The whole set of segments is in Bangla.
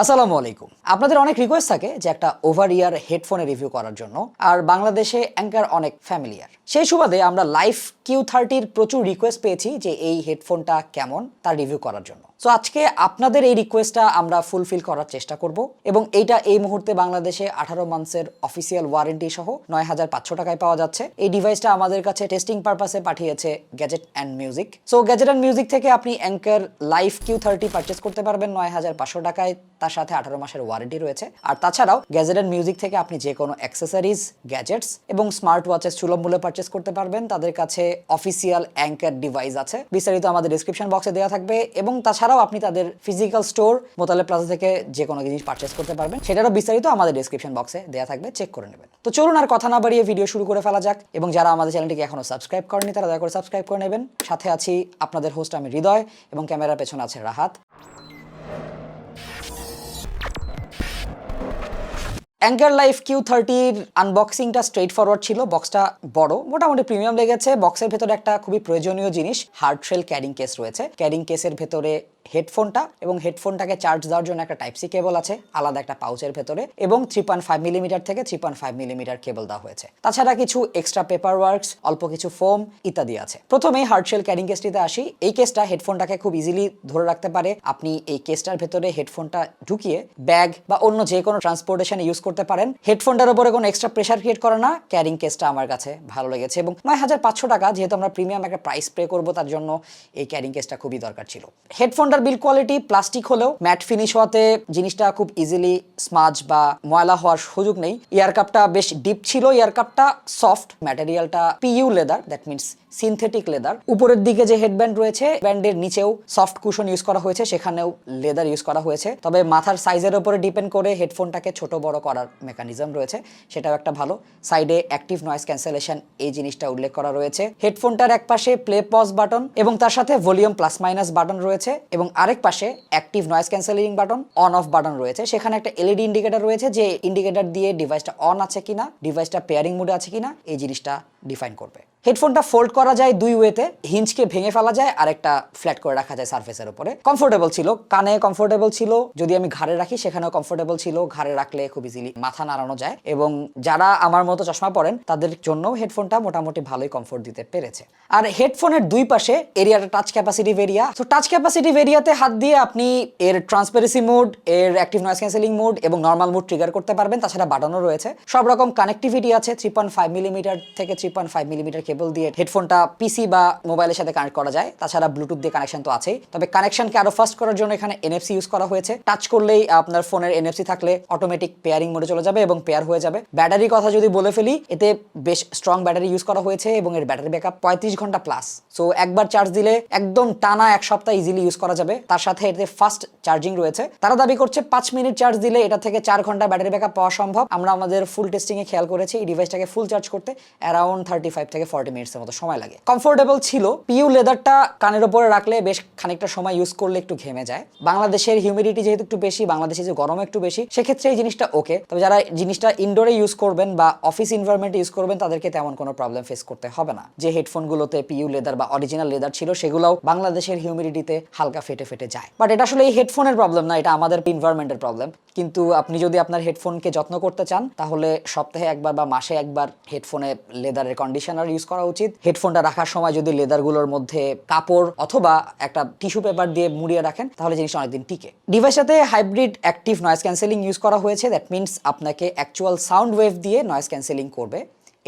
আসসালামু আলাইকুম। আপনাদের অনেক রিকোয়েস্ট থাকে যে একটা ওভার ইয়ার হেডফোনের রিভিউ করার জন্য, আর বাংলাদেশে অ্যাঙ্কার অনেক ফ্যামিলিয়ার। সেই সুবাদে আমরা লাইফ Q30 প্রচুর রিকোয়েস্ট পেয়েছি যে এই হেডফোনটা কেমন তার রিভিউ করার জন্য। সো আজকে আপনাদের এই রিকোয়েস্টটা আমরা ফুলফিল করার চেষ্টা করব এবং এইটা এই মুহূর্তে বাংলাদেশে 18 মান্থসের অফিসিয়াল ওয়ারেন্টি সহ 9500 টাকায় পাওয়া যাচ্ছে। এই ডিভাইসটা আমাদের কাছে টেস্টিং পারপাসে পাঠিয়েছে gadget and music. So gadget and music থেকে আপনি অ্যাঙ্কার লাইফ Q30 পারচেস করতে পারবেন 9500 টাকায়, তার সাথে 18 মাসের ওয়ারেন্টি রয়েছে। আর তাছাড়াও গ্যাজেট অ্যান্ড মিউজিক থেকে আপনি যে কোনো অ্যাক্সেসরিজ, গ্যাজেটস এবং স্মার্ট ওয়াচেস সুলভ মূল্যে পারচেস করতে পারবেন। তাদের কাছে অফিসিয়াল অ্যাঙ্কার ডিভাইস আছে, বিস্তারিত আমাদের ডেসক্রিপশন বক্সে দেওয়া থাকবে। এবং তাছাড়াও আপনি তাদের ফিজিক্যাল স্টোর মোতালেব প্লাজা থেকে যে কোনো জিনিস পারচেস করতে পারবেন, সেটারও বিস্তারিত আমাদের ডেসক্রিপশন বক্সে দেওয়া থাকবে, চেক করে নেবেন। তো চলুন আর কথা না বাড়িয়ে ভিডিও শুরু করে ফেলা যাক। এবং যারা আমাদের চ্যানেলটিকে এখনো সাবস্ক্রাইব করেনি তারা দয়া করে সাবস্ক্রাইব করে নেবেন। সাথে আছি আপনাদের হোস্ট আমি হৃদয়, এবং ক্যামেরার পেছনে আছে রাহাত। অ্যাঙ্কার লাইফ Q30-র আনবক্সিংটা স্ট্রেট ফরওয়ার্ড ছিল। বক্সটা বড়, মোটামুটি প্রিমিয়াম লেগেছে। বক্সের ভেতরে একটা খুবই প্রয়োজনীয় জিনিস, হার্ড শেল ক্যারিং কেস রয়েছে। ক্যারিং কেসের ভেতরে হেডফোনটা এবং হেডফোনটাকে চার্জ দেওয়ার জন্য একটা টাইপ সি কেবল আছে আলাদা একটা পাউচের ভেতরে, এবং 3.5 মিলিমিটার থেকে 3.5 মিলিমিটার কেবল দেওয়া হয়েছে। তাছাড়া কিছু এক্সট্রা পেপার ওয়ার্কস, অল্প কিছু ফোম ইত্যাদি আছে। প্রথমেই হার্ডশেল ক্যারিং কেসটিতে আসি। এই কেসটা হেডফোনটাকে খুব ইজিলি ধরে রাখতে পারে। আপনি এই কেসটার ভেতরে হেডফোনটা ঢুকিয়ে ব্যাগ বা অন্য যে কোনো ট্রান্সপোর্টেশনে ইউজ করতে পারেন। হেডফোনটার উপরে কোনো এক্সট্রা প্রেশার ক্রিয়েট করে না। ক্যারিং কেসটা আমার কাছে ভালো লেগেছে, এবং 9500 টাকা যেহেতু আমরা প্রিমিয়াম একটা প্রাইস পে করবো, তার জন্য এই ক্যারিং কেসটা খুবই দরকার ছিল। হেডফোনটার বিল্ড কোয়ালিটি প্লাস্টিক হলেও ম্যাট ফিনিশ হওয়াতে জিনিসটা খুব ইজিলি স্মাজ বা ময়লা হওয়ার সুযোগ নেই। ইয়ার কাপটা বেশ ডিপ ছিল, ইয়ার কাপটা সফট, ম্যাটেরিয়ালটা PU leather, that means synthetic leather. উপরের দিকে যে হেডব্যান্ড রয়েছে, ব্যান্ডের নিচেও সফট কুশন ইউজ করা হয়েছে, সেখানেও লেদার ইউজ করা হয়েছে। তবে মাথার সাইজের উপরে ডিপেন্ড করে হেডফোনটাকে ছোট বড় করার মেকানিজম রয়েছে, সেটাও একটা ভালো। সাইডে অ্যাক্টিভ নয়েজ ক্যান্সেলেশন এই জিনিসটা উল্লেখ করা রয়েছে। হেডফোনটার এক পাশে প্লে পজ বাটন এবং তার সাথে ভলিউম প্লাস মাইনাস বাটন রয়েছে, এবং আরেক পাশে active noise cancelling button, on of button রয়েছে। সেখানে একটা এলইডি ইন্ডিকেটর রয়েছে, যে ইন্ডিকেটর দিয়ে ডিভাইসটা অন আছে কিনা, ডিভাইসটা পেয়ারিং মোডে আছে কিনা এই জিনিসটা ডিফাইন করবে। হেডফোনটা ফোল্ড করা যায় দুই ওয়েতে, হিঞ্জকে ভেঙে ফেলা যায় আর একটা ফ্ল্যাট করে রাখা যায় সারফেসের উপরে। কমফোর্টেবল ছিল, কানে কমফোর্টেবল ছিল। যদি আমি ঘাড়ে রাখি সেখানেও কমফোর্টেবল ছিল, ঘাড়ে রাখলে খুব ইজিলি মাথা নাড়ানো যায়, এবং যারা আমার মতো চশমা পরেন তাদের জন্য হেডফোনটা মোটামুটি ভালোই কমফোর্ট দিতে পেরেছে। আর হেডফোনের দুই পাশে এরিয়াটা টাচ ক্যাপাসিটিভ এরিয়া। তো টাচ ক্যাপাসিটিভ এরিয়াতে হাত দিয়ে আপনি এর ট্রান্সপারেন্সি মোড, এর অ্যাক্টিভ নয়েজ ক্যান্সেলিং মোড এবং নর্মাল মোড ট্রিগার করতে পারবেন। তাছাড়া বাটনও রয়েছে, সব রকম কানেক্টিভিটি আছে। 3.5 মিলিমিটার থেকে 3.5 মিলিমিটার কেবল দিয়ে হেডফোনটা পিসি বা মোবাইলের সাথে কানেক্ট করা যায়। তাছাড়া ব্লুটুথ দিয়ে কানেকশন তো আছেই, তবে কানেকশনকে আরো ফাস্ট করার জন্য এখানে এনএফসি ইউজ করা হয়েছে। টাচ করলেই আপনার ফোনের এনএফসি থাকলে অটোমেটিক পেয়ারিং মোডে চলে যাবে এবং পেয়ার হয়ে যাবে। ব্যাটারির কথা যদি বলে ফেলি, এতে বেশ স্ট্রং ব্যাটারি ইউজ করা হয়েছে এবং এর ব্যাটারি ব্যাকআপ 35 ঘন্টা প্লাস। সো একবার চার্জ দিলে একদম টানা এক সপ্তাহ ইজিলি ইউজ করা যাবে। তার সাথে এতে ফাস্ট চার্জিং রয়েছে। তারা দাবি করছে 5 মিনিট চার্জ দিলে এটা থেকে 4 ঘন্টা ব্যাটারি ব্যাকআপ পাওয়া সম্ভব। আমরা আমাদের ফুল টেস্টিং এ খেয়াল করেছি এই ডিভাইসটাকে ফুল চার্জ করতে অ্যারাউন্ড 35 থেকে 40 মিনিটসের মতো সময় লাগে। কমফোর্টেবল ছিল। পিইউ লেদারটা কানের উপরে রাখলে বেশ খানিকটা সময় ইউজ করলে একটু ঘেমে যায়। বাংলাদেশের হিউমিডিটি যেহেতু একটু বেশি, বাংলাদেশে যে গরম একটু বেশি, সেক্ষেত্রে এই জিনিসটা ওকে। তবে যারা জিনিসটা ইনডোরে ইউজ করবেন বা অফিস এনভায়রনমেন্টে ইউজ করবেন, তাদেরকে তেমন কোনো প্রবলেম ফেস করতে হবে না। যে হেডফোনগুলোতে পিইউ লেদার বা অরিজিনাল লেদার ছিল, সেগুলোও বাংলাদেশের হিউমিডিটিতে হালকা ফেটে ফেটে যায়। বাট এটা আসলে এই হেডফোনের প্রবলেম না, এটা আমাদের এনভায়রনমেন্টের প্রবলেম। কিন্তু আপনি যদি আপনার হেডফোনকে যত্ন করতে চান, তাহলে সপ্তাহে একবার বা মাসে একবার হেডফোনে লেদারের কন্ডিশনার ইউজ করা উচিত। হেডফোনটা রাখার সময় যদি লেদারগুলোর মধ্যে কাপড় অথবা একটা টিস্যু পেপার দিয়ে মুড়িয়ে রাখেন, তাহলে জিনিসটা অনেকদিন টিকে। ডিভাইসটাতে hybrid active noise cancelling use করা হয়েছে। দ্যাট মিনস আপনাকে অ্যাকচুয়াল সাউন্ড ওয়েভ দিয়ে নয়েজ ক্যান্সেলিং করবে।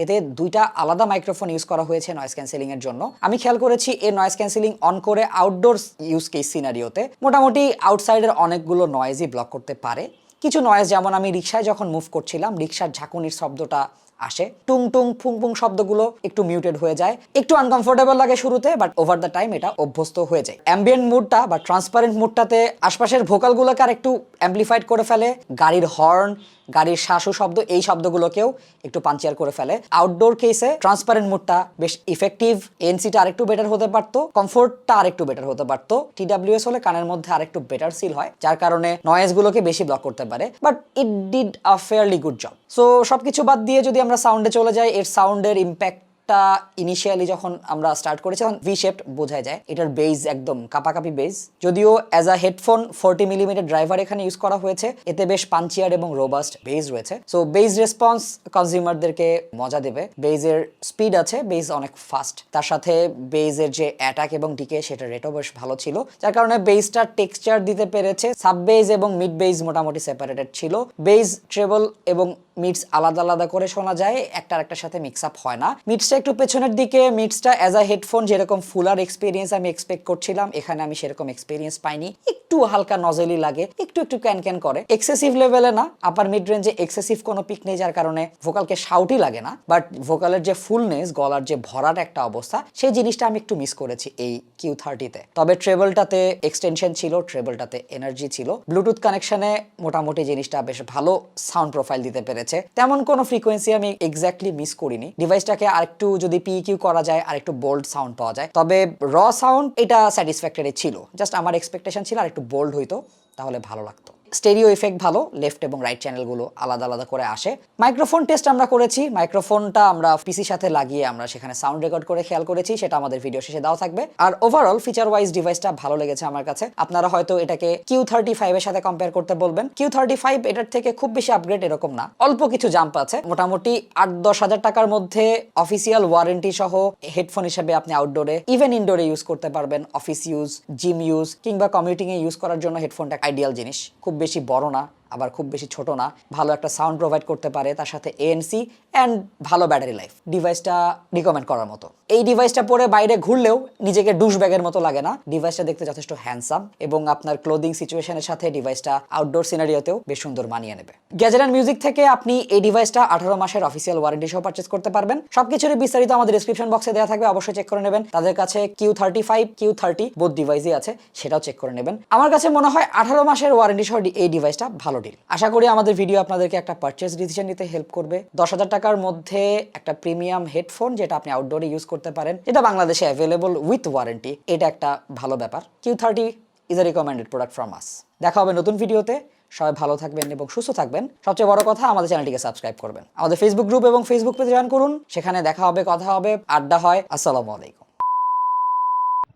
এতে দুইটা আলাদা মাইক্রোফোন ইউজ করা হয়েছে নয়েজ ক্যান্সেলিং এর জন্য। আমি খেয়াল করেছি এই নয়েজ ক্যান্সেলিং অন করে আউটডোর ইউজ কেস সিনারিওতে মোটামুটি আউটসাইডের অনেকগুলো নয়েজই ব্লক করতে পারে। কিছু নয়েজ, যেমন আমি রিক্সায় যখন মুভ করছিলাম, রিক্সার ঝাঁকুনির শব্দটা আসে, টুং টুং ফুং ফুং শব্দগুলো একটু মিউটেড হয়ে যায়। একটু আনকমফোর্টেবল লাগে শুরুতে, বাট ওভার দ্য টাইম এটা অভ্যস্ত হয়ে যায়। অ্যাম্বিয়েন্ট মুডটা বা ট্রান্সপারেন্ট মুডটাতে আশপাশের ভোকালগুলোকে আর একটু অ্যাম্পলিফাইড করে ফেলে। গাড়ির হর্ন, গাড়ির শাসু শব্দ, এই শব্দগুলোকেও একটু পাঞ্চিয়ার করে ফেলে। আউটডোর কেসে ট্রান্সপারেন্ট মুডটা বেশ ইফেক্টিভ। এনসিটা আরেকটু বেটার হতে পারতো, কমফোর্টটা আরেকটু বেটার হতে পারতো। টিডব্লিউএস হলে কানের মধ্যে আরেকটু বেটার সিল হয়, যার কারণে নয়েজগুলোকে বেশি ব্লক করতে পারে। But it did a fairly good job. So সবকিছু বাদ দিয়ে যদি আমরা সাউন্ডে চলে যাই, এর সাউন্ডের ইম্প্যাক্ট সাউন্ডটা ইনিশিয়ালি যখন আমরা স্টার্ট করেছি তখন ভি শেপড বোঝা যায়, এটার বেজ একদম কাপাকাপি বেজ। যদিও as a headphone 40 millimetre driver এখানে ইউজ করা হয়েছে, এতে বেশ পাঞ্চিয়ার এবং রোবাস্ট বেজ রয়েছে। সো বেজ রেসপন্স কনজিউমারদেরকে মজা দেবে। বেজের স্পিড আছে, বেজ অনেক ফাস্ট, তার সাথে বেজের যে অ্যাটাক এবং ডিকে সেটা রেটও বেশ ভালো ছিল, যার কারণে বেজটা টেক্সচার দিতে পেরেছে। সাব বেজ এবং মিড বেজ মোটামুটি সেপারেটেড ছিল। বেজ, ট্রেবল এবং মিডস আলাদা আলাদা করে শোনা যায়, একটার একটার সাথে মিক্স আপ হয় না। মিডসটা একটু পেছনের দিকে, মিডসটা অ্যাজ আ হেডফোন যেরকম ফুলার এক্সপিরিয়েন্স আমি এক্সপেক্ট করছিলাম, এখানে আমি সেরকম এক্সপিরিয়েন্স পাইনি। একটু হালকা নজেলি লাগে, একটু একটু ক্যান ক্যান করে, এক্সেসিভ লেভেলে না, আপার মিড রেঞ্জে এক্সেসিভ কোনো পিক নেই, যার কারণে ভোকালকে শাউটই লাগে না। বাট ভোকালের যে ফুলনেস, গলার যে ভরার একটা অবস্থা, সেই জিনিসটা আমি একটু মিস করেছি এই Q30-তে। তবে ট্রেবলটাতে এক্সটেনশন ছিল, ট্রেবলটাতে এনার্জি ছিল, ব্লুটুথ কানেকশনে মোটামুটি জিনিসটা বেশ ভালো সাউন্ড প্রোফাইল দিতে পেরেছে। তেমন কোনো ফ্রিকোয়েন্সি আমি এক্স্যাক্টলি মিস করিনি। ডিভাইসটাকে আরেকটু যদি পিকিউ করা যায়, আরেকটু বোল্ড সাউন্ড পাওয়া যায়, তবে র সাউন্ড এটা স্যাটিসফ্যাক্টরি ছিল। জাস্ট আমার এক্সপেকটেশন ছিল আরেকটু বোল্ড হইতো, তাহলে ভালো লাগতো। স্টেরিও ইফেক্ট ভালো, লেফট এবং রাইট চ্যানেলগুলো আলাদা আলাদা করে আসে। মাইক্রোফোন টেস্ট আমরা করেছি, মাইক্রোফোনটা আমরা পিসির সাথে লাগিয়ে আমরা সেখানে সাউন্ড রেকর্ড করে খেয়াল করেছি, সেটা আমাদের ভিডিও শেষে দেওয়া থাকবে। আর ওভারঅল ফিচার ওয়াইজ ডিভাইসটা ভালো লেগেছে আমার কাছে। আপনারা হয়তো এটাকে Q35 এর সাথে কম্পেয়ার করতে বলবেন। Q35 এটার থেকে খুব বেশি আপগ্রেড এরকম না, অল্প কিছু জাম্প আছে। মোটামুটি 8-10 হাজার টাকার মধ্যে অফিসিয়াল ওয়ারেন্টি সহ হেডফোন হিসেবে আপনি আউটডোরে ইভেন ইনডোরে ইউজ করতে পারবেন। অফিস ইউজ, জিম ইউজ কিংবা কমিউটিং এ ইউজ করার জন্য হেডফোনটা আইডিয়াল জিনিস। খুব বেশি বড় না, আবার খুব বেশি ছোট না, ভালো একটা সাউন্ড প্রোভাইড করতে পারে, তার সাথে ANC অ্যান্ড ভালো ব্যাটারি লাইফ। ডিভাইসটা রিকমেন্ড করার মতো। এই ডিভাইসটা পরে বাইরে ঘুরলেও নিজেকে ডুশ ব্যাগের মতো লাগে না। ডিভাইসটা দেখতে যথেষ্ট হ্যান্ডসাম এবং আপনার ক্লোদিং সিচুয়েশনের সাথে ডিভাইসটা আউটডোর সিনারিওতেও বেশ সুন্দর মানিয়ে নেবে। গ্যাজেট এন্ড মিউজিক থেকে আপনি এই ডিভাইসটা 18 মাসের অফিসিয়াল ওয়ারেন্টি সহ পারচেজ করতে পারবেন। সবকিছুরই বিস্তারিত আমাদের ডেসক্রিপশন বক্সে দেওয়া থাকবে, অবশ্যই চেক করে নেবেন। তাদের কাছে Q35, Q30 বোথ ডিভাইসই আছে, সেটাও চেক করে নেবেন। আমার কাছে মনে হয় 18 মাসের ওয়ারেন্টি সহ এই ডিভাইসটা ভালো ডিল। আশা করি আমাদের ভিডিও আপনাদেরকে একটা পারচেজ ডিসিশন নিতে হেল্প করবে। 10,000 টাকার মধ্যে একটা প্রিমিয়াম হেডফোন যেটা আপনি আউটডোরে ইউজ করতে পারেন, এটা বাংলাদেশে অ্যাভেলেবল উইথ ওয়ারেন্টি, এটা একটা ভালো ব্যাপার। Q30 is a recommended product from আস। দেখা হবে নতুন ভিডিওতে। সবাই ভালো থাকবেন এবং সুস্থ থাকবেন। সবচেয়ে বড় কথা, আমাদের চ্যানেলটিকে সাবস্ক্রাইব করবেন। আমাদের ফেসবুক গ্রুপ এবং ফেসবুক পেজে জয়েন করুন, সেখানে দেখা হবে, কথা হবে, আড্ডা হয়। আসসালামু আলাইকুম।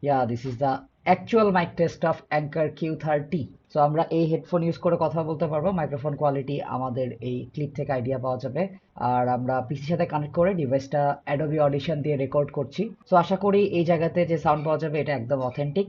Yeah, this is the actual mic test of Anker Q30. So আমরা এই হেডফোন ইউজ করে কথা বলতে পারবো। মাইক্রোফোন কোয়ালিটি আমাদের এই ক্লিপ থেকে আইডিয়া পাওয়া যাবে। আর আমরা পিসির সাথে কানেক্ট করে ডিভাইসটা অ্যাডোবি অডিশন দিয়ে রেকর্ড করছি। সো আশা করি এই জায়গাতে যে সাউন্ড পাওয়া যাবে এটা একদম অথেন্টিক।